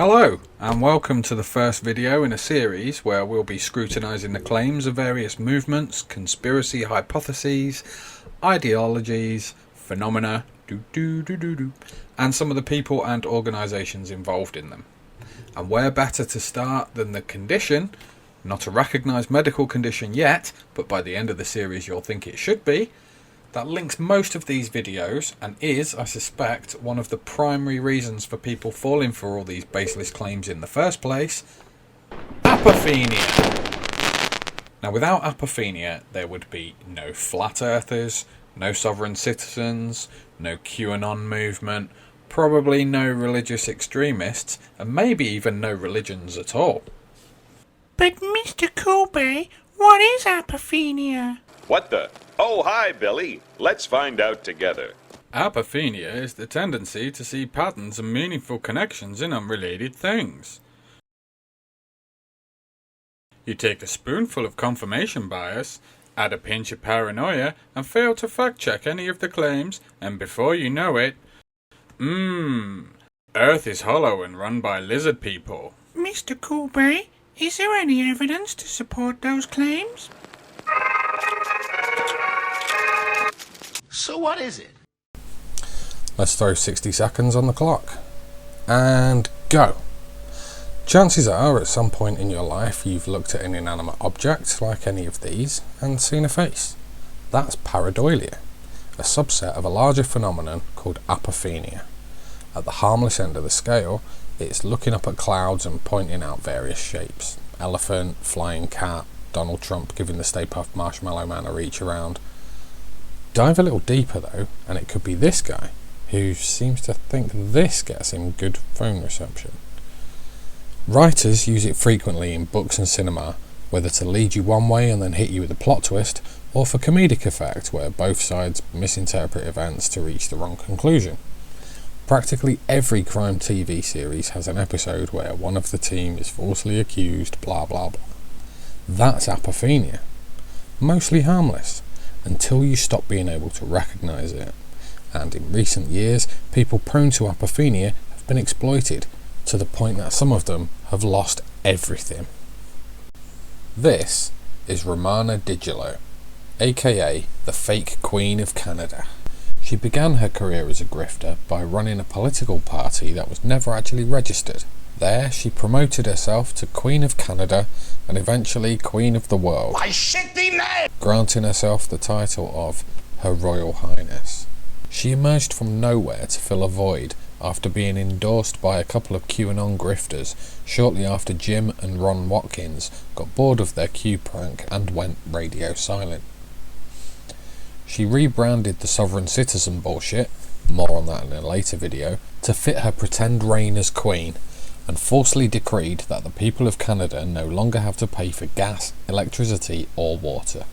Hello, and welcome to the first video in a series where we'll be scrutinising the claims of various movements, conspiracy hypotheses, ideologies, phenomena, and some of the people and organisations involved in them. And where better to start than the condition, not a recognised medical condition yet, but by the end of the series you'll think it should be, that links most of these videos and is, I suspect, one of the primary reasons for people falling for all these baseless claims in the first place: Apophenia. Now, without Apophenia, there would be no flat earthers, no sovereign citizens, no QAnon movement, probably no religious extremists, and maybe even no religions at all. But Mr. Kobe, what is Apophenia? What the? Oh, hi, Billy. Let's find out together. Apophenia is the tendency to see patterns and meaningful connections in unrelated things. You take a spoonful of confirmation bias, add a pinch of paranoia, and fail to fact-check any of the claims, and before you know it, Earth is hollow and run by lizard people. Mr. Kobe, is there any evidence to support those claims? So what is it? Let's throw 60 seconds on the clock. And go! Chances are at some point in your life you've looked at an inanimate object like any of these and seen a face. That's pareidolia, a subset of a larger phenomenon called apophenia. At the harmless end of the scale, it's looking up at clouds and pointing out various shapes. Elephant, flying cat, Donald Trump giving the Stay Puft Marshmallow Man a reach around. Dive a little deeper though, and it could be this guy, who seems to think this gets him good phone reception. Writers use it frequently in books and cinema, whether to lead you one way and then hit you with a plot twist, or for comedic effect, where both sides misinterpret events to reach the wrong conclusion. Practically every crime TV series has an episode where one of the team is falsely accused, blah blah blah. That's apophenia. Mostly harmless, until you stop being able to recognise it. And in recent years, people prone to apophenia have been exploited, to the point that some of them have lost everything. This is Romana Diggillo, aka the fake Queen of Canada. She began her career as a grifter by running a political party that was never actually registered. There, she promoted herself to Queen of Canada and eventually Queen of the World, granting herself the title of Her Royal Highness. She emerged from nowhere to fill a void after being endorsed by a couple of QAnon grifters shortly after Jim and Ron Watkins got bored of their Q prank and went radio silent. She rebranded the sovereign citizen bullshit, more on that in a later video, to fit her pretend reign as queen, and falsely decreed that the people of Canada no longer have to pay for gas, electricity or water.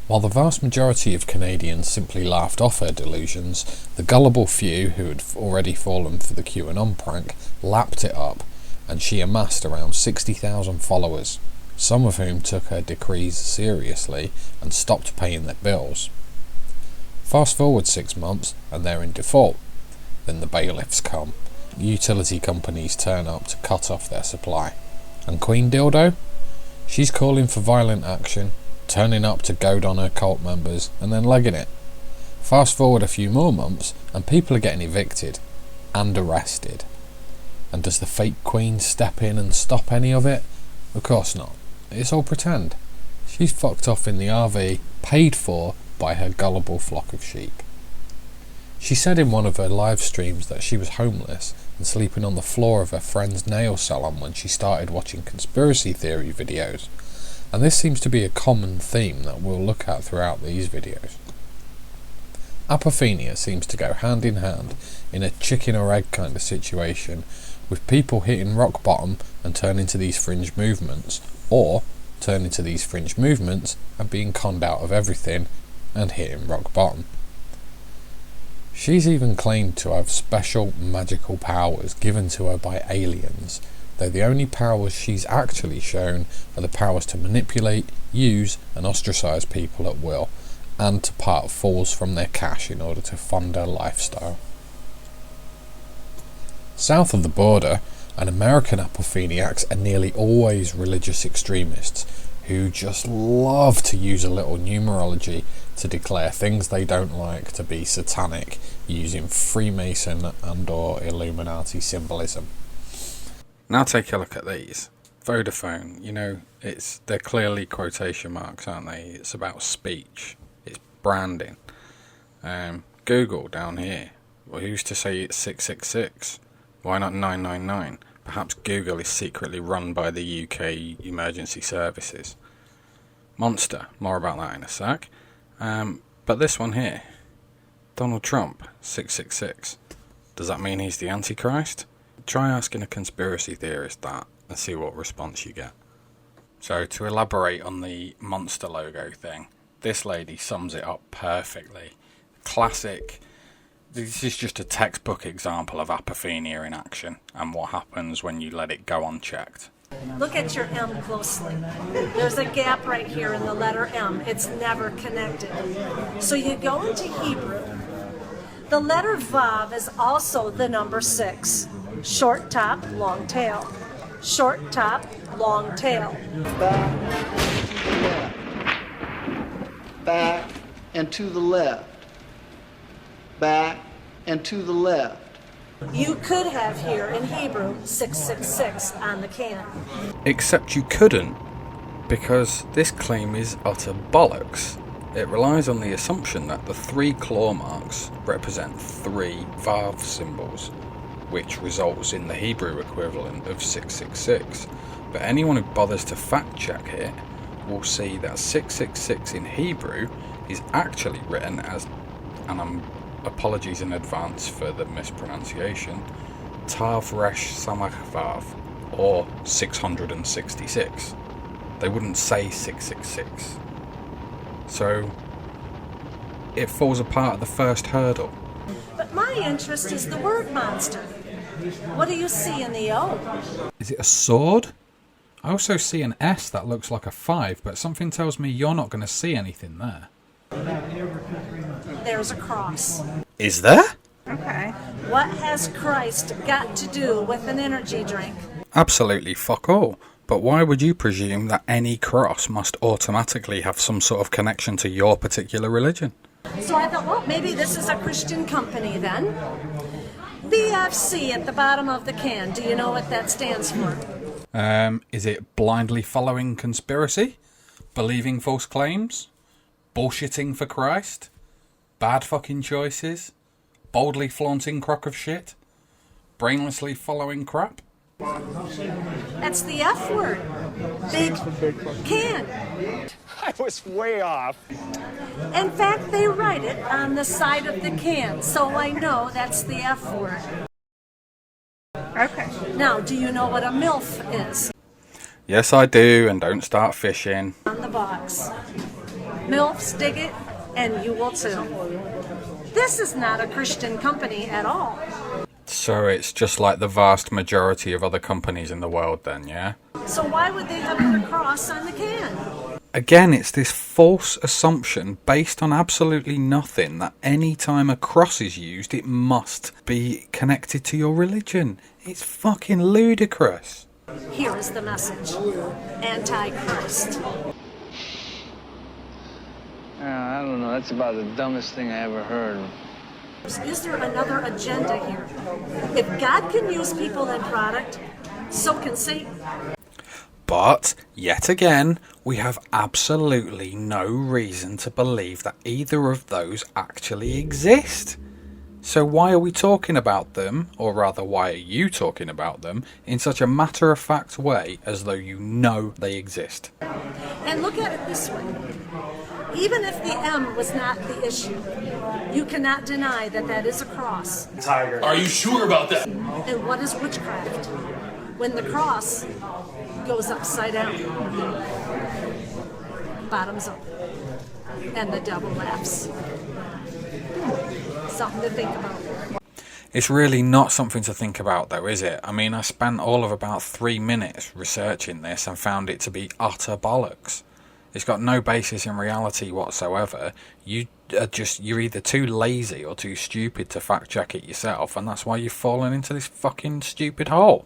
While the vast majority of Canadians simply laughed off her delusions, the gullible few who had already fallen for the QAnon prank lapped it up, and she amassed around 60,000 followers, some of whom took her decrees seriously and stopped paying their bills. Fast forward 6 months and they're in default. Then the bailiffs come. Utility companies turn up to cut off their supply. And Queen Dildo? She's calling for violent action, turning up to goad on her cult members and then legging it. Fast forward a few more months and people are getting evicted and arrested. And does the fake Queen step in and stop any of it? Of course not. It's all pretend. She's fucked off in the RV, paid for by her gullible flock of sheep. She said in one of her live streams that she was homeless and sleeping on the floor of her friend's nail salon when she started watching conspiracy theory videos, and this seems to be a common theme that we'll look at throughout these videos. Apophenia seems to go hand in hand in a chicken or egg kind of situation, with people hitting rock bottom and turning to these fringe movements, or turning to these fringe movements and being conned out of everything and hitting rock bottom. She's even claimed to have special magical powers given to her by aliens, though the only powers she's actually shown are the powers to manipulate, use and ostracise people at will, and to part fools from their cash in order to fund her lifestyle. South of the border, and American apopheniacs are nearly always religious extremists who just love to use a little numerology to declare things they don't like to be satanic using Freemason and or Illuminati symbolism. Now take a look at these. Vodafone, you know, they're clearly quotation marks, aren't they? It's about speech. It's branding. Google down here. Well, who's to say it's 666? Why not 999? Perhaps Google is secretly run by the UK emergency services. Monster, more about that in a sec. But this one here, Donald Trump, 666. Does that mean he's the Antichrist? Try asking a conspiracy theorist that and see what response you get. So to elaborate on the monster logo thing, this lady sums it up perfectly. Classic. This is just a textbook example of apophenia in action and what happens when you let it go unchecked. Look at your M closely. There's a gap right here in the letter M. It's never connected. So you go into Hebrew. The letter Vav is also the number 6. Short top, long tail. Short top, long tail. Back and to the left. Back and to the left. You could have here in Hebrew 666 on the can. Except you couldn't, because this claim is utter bollocks. It relies on the assumption that the 3 claw marks represent 3 Vav symbols, which results in the Hebrew equivalent of 666. But anyone who bothers to fact check it will see that 666 in Hebrew is actually written as, and apologies in advance for the mispronunciation, Tav Resh Samach Vav, or 666. They wouldn't say 666. So it falls apart at the first hurdle. But my interest is the word monster. What do you see in the O? Is it a sword? I also see an S that looks like a 5, but something tells me you're not going to see anything there. There's a cross. Is there? Okay. What has Christ got to do with an energy drink? Absolutely fuck all. But why would you presume that any cross must automatically have some sort of connection to your particular religion? So I thought, well, maybe this is a Christian company then. BFC at the bottom of the can. Do you know what that stands for? Is it blindly following conspiracy? Believing false claims? Bullshitting for Christ? Bad fucking choices? Boldly flaunting crock of shit? Brainlessly following crap? That's the F word. Big can. I was way off. In fact, they write it on the side of the can, so I know that's the F word. Okay. Now, do you know what a MILF is? Yes, I do, and don't start fishing. On the box. MILFs dig it, and you will too. This is not a Christian company at all. So it's just like the vast majority of other companies in the world then, yeah? So why would they have put a cross on the can? Again, it's this false assumption based on absolutely nothing that any time a cross is used, it must be connected to your religion. It's fucking ludicrous. Here is the message. Antichrist. I don't know. That's about the dumbest thing I ever heard. Is there another agenda here? If God can use people and product, so can Satan. But, yet again, we have absolutely no reason to believe that either of those actually exist. So why are we talking about them, or rather why are you talking about them, in such a matter-of-fact way as though you know they exist? And look at it this way. Even if the M was not the issue, you cannot deny that that is a cross. Tiger. Are you sure about that? And what is witchcraft? When the cross goes upside down, bottoms up, and the devil laughs. Something to think about. It's really not something to think about though, is it? I mean, I spent all of about 3 minutes researching this and found it to be utter bollocks. It's got no basis in reality whatsoever. You're either too lazy or too stupid to fact check it yourself, and that's why you've fallen into this fucking stupid hole.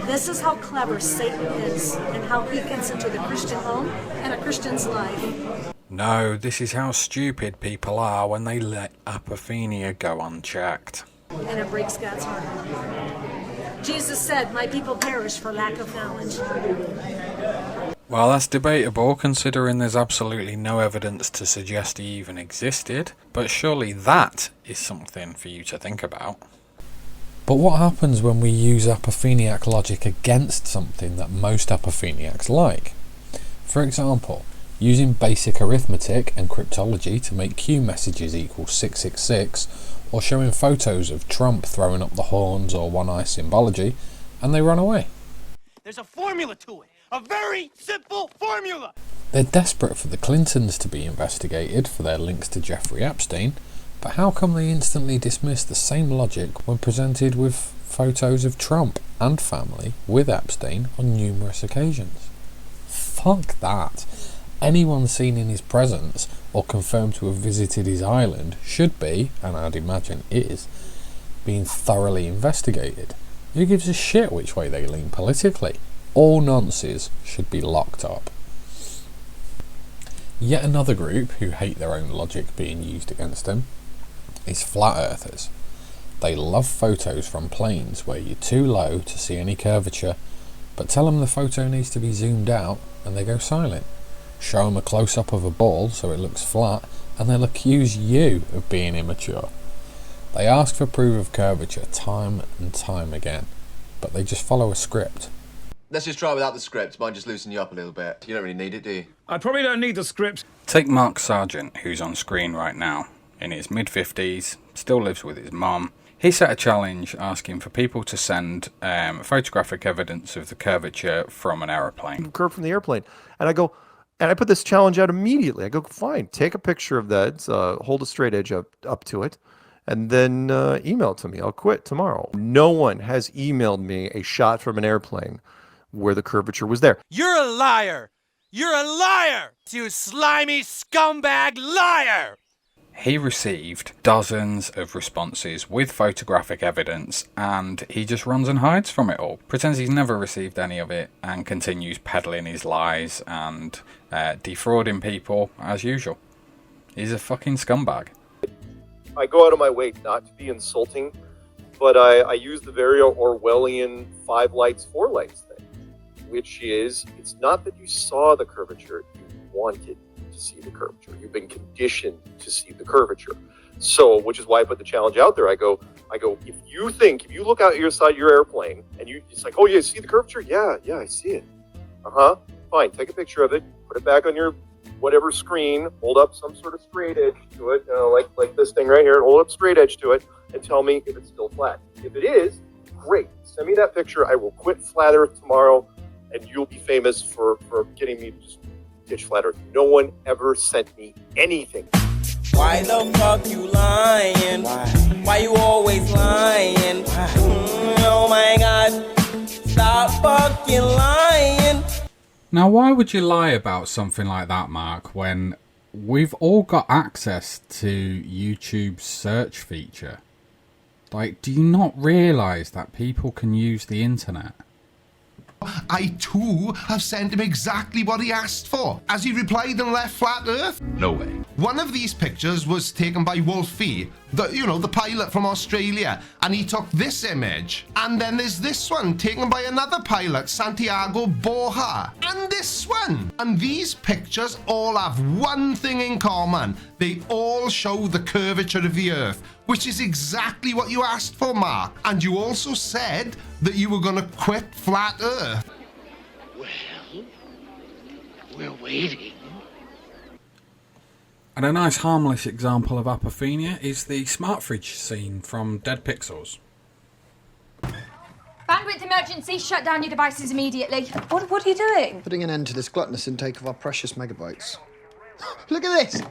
This is how clever Satan is and how he gets into the Christian home and a Christian's life. No, this is how stupid people are when they let Apophenia go unchecked. And it breaks God's heart. Jesus said, "My people perish for lack of knowledge." Well, that's debatable, considering there's absolutely no evidence to suggest he even existed, but surely that is something for you to think about. But what happens when we use apopheniac logic against something that most apopheniacs like? For example, using basic arithmetic and cryptology to make Q messages equal 666, or showing photos of Trump throwing up the horns or one-eye symbology, and they run away. There's a formula to it. A very simple formula! They're desperate for the Clintons to be investigated for their links to Jeffrey Epstein, but how come they instantly dismiss the same logic when presented with photos of Trump and family with Epstein on numerous occasions? Fuck that. Anyone seen in his presence or confirmed to have visited his island should be, and I'd imagine is, being thoroughly investigated. Who gives a shit which way they lean politically? All nonces should be locked up. Yet another group who hate their own logic being used against them is flat earthers. They love photos from planes where you're too low to see any curvature, but tell them the photo needs to be zoomed out and they go silent. Show them a close-up of a ball so it looks flat and they'll accuse you of being immature. They ask for proof of curvature time and time again, but they just follow a script. Let's just try without the script. Might just loosen you up a little bit. You don't really need it, do you? I probably don't need the script. Take Mark Sargent, who's on screen right now. In his mid-50s, still lives with his mum. He set a challenge asking for people to send photographic evidence of the curvature from an aeroplane. Curve from the airplane. And I go, and I put this challenge out immediately. I go, fine, take a picture of that, hold a straight edge up to it, and then email it to me. I'll quit tomorrow. No one has emailed me a shot from an airplane where the curvature was there. You're a liar! You're a liar! You slimy scumbag liar! He received dozens of responses with photographic evidence, and he just runs and hides from it all, pretends he's never received any of it, and continues peddling his lies and defrauding people as usual. He's a fucking scumbag. I go out of my way not to be insulting, but I use the very Orwellian 5 lights, 4 lights thing, which is, it's not that you saw the curvature, you wanted to see the curvature. You've been conditioned to see the curvature. So, which is why I put the challenge out there. I go, if you look out your side of your airplane and it's like, oh yeah, see the curvature? Yeah, I see it. Fine, take a picture of it, put it back on your whatever screen, hold up some sort of straight edge to it, like this thing right here, hold up straight edge to it, and tell me if it's still flat. If it is, great. Send me that picture. I will quit Flat Earth tomorrow, and you'll be famous for getting me to just ditch Flat Earth. No one ever sent me anything. Why the fuck you lying? Why you always lying? Oh my god, stop fucking lying. Now, why would you lie about something like that, Mark, when we've all got access to YouTube's search feature? Like, do you not realise that people can use the internet? I too have sent him exactly what he asked for, as he replied and left Flat Earth. No way. One of these pictures was taken by Wolfie, the pilot from Australia, and he took this image. And then there's this one taken by another pilot, Santiago Borja, and this one. And these pictures all have one thing in common. They all show the curvature of the Earth, which is exactly what you asked for, Mark. And you also said that you were going to quit Flat Earth. Well, we're waiting. And a nice harmless example of apophenia is the smart fridge scene from Dead Pixels. Bandwidth emergency, shut down your devices immediately. What are you doing? Putting an end to this gluttonous intake of our precious megabytes. Look at this!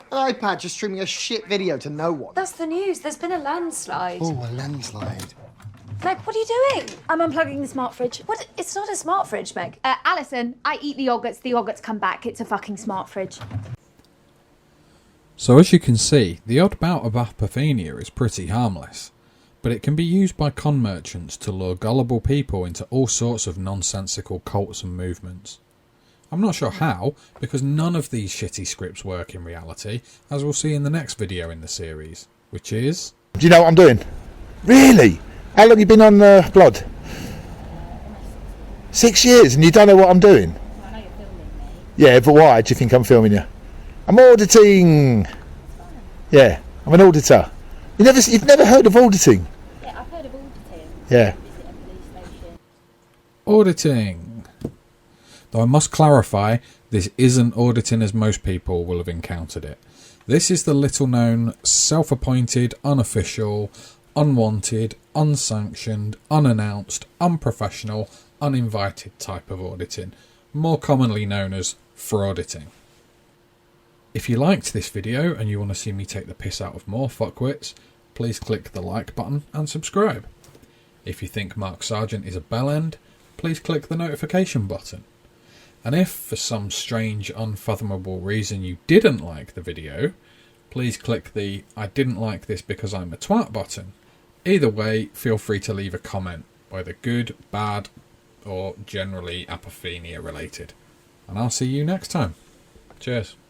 An iPad just streaming a shit video to no one. That's the news. There's been a landslide. Oh, a landslide. Meg, what are you doing? I'm unplugging the smart fridge. What? It's not a smart fridge, Meg. Alison, I eat the yogurts come back. It's a fucking smart fridge. So as you can see, the odd bout of Apophenia is pretty harmless, but it can be used by con merchants to lure gullible people into all sorts of nonsensical cults and movements. I'm not sure how, because none of these shitty scripts work in reality, as we'll see in the next video in the series, which is... Do you know what I'm doing? Really? How long have you been on Blood? 6 years, and you don't know what I'm doing? I know you're filming me. Yeah, but why do you think I'm filming you? I'm auditing! Yeah, I'm an auditor. You've never heard of auditing? Yeah, I've heard of auditing. Yeah. Visit a police station. Auditing. Though I must clarify, this isn't auditing as most people will have encountered it. This is the little known, self-appointed, unofficial, unwanted, unsanctioned, unannounced, unprofessional, uninvited type of auditing, more commonly known as frauditing. If you liked this video and you want to see me take the piss out of more fuckwits, please click the like button and subscribe. If you think Mark Sargent is a bellend, please click the notification button. And if, for some strange, unfathomable reason you didn't like the video, please click the I didn't like this because I'm a twat button. Either way, feel free to leave a comment, either good, bad, or generally Apophenia related. And I'll see you next time. Cheers.